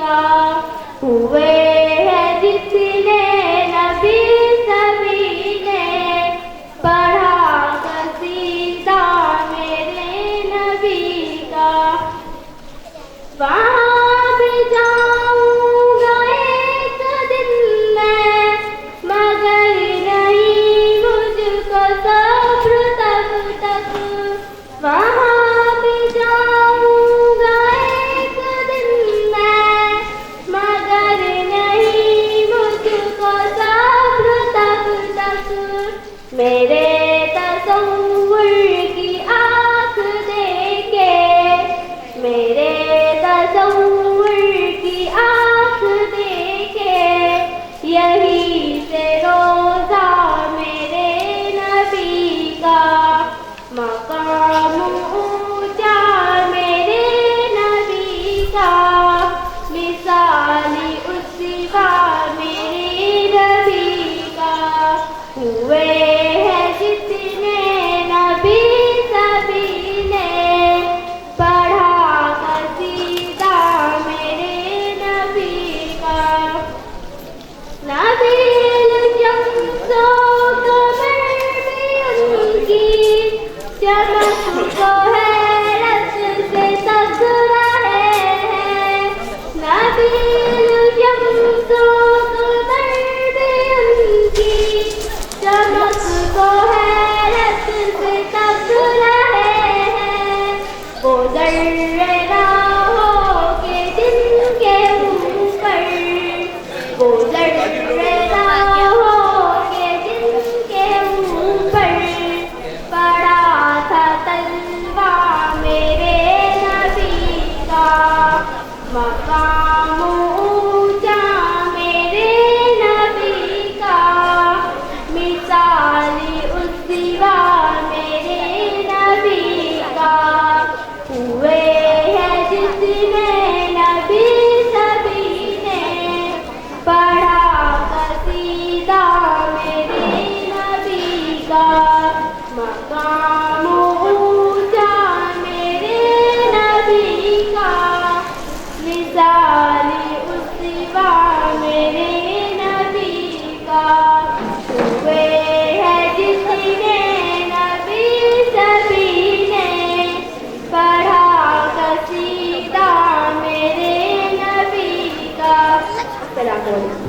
کا ہوئے ہیں جتنے نبی سبھی نے پڑھا قصیدہ میرے نبی کا. وہاں بھی جاؤں گا ایک دن میں مگر نہیں مجھ کو صبر تب تک. وہاں بھی جاؤں گا ایک دن میں مگر نہیں مجھ کو صبر تب تک. میرے تصور کی آنکھ دیکھے میرے تصور کی آنکھ دیکھے یہی سے روزہ میرے نبی کا مقام اونچا میرے نبی کا مثالی اسوا میرے نبی کا ہوئے ہیں جتنے نبی سبھی نے پڑھا قصیدہ میرے نبی کا. نبیل شمس و قمر بھی ان کی چمک کو حیرت سے تک رہے ہیں. نبیل شمس و قمر بھی ان کی چمک کو حیرت سے تک رہے ہیں. وہ ذرے راہوں کے دن کے اوپر وہ ذرے راہوں کے دن کے اوپر پڑا تھا تلوہ میرے نبی کا مقام اونچا میرے نبی کا مثالی اسوا میرے نبی کا ہوئے ہیں جتنے نبی سبھی نے پڑھا قصیدہ میرے نبی کا مقام اونچا میرے نبی کا مثالی اسوا میرے نبی کا ہوئے ہیں جتنے نبی سبھی نے پڑھا قصیدہ میرے نبی کا. السلام علیکم.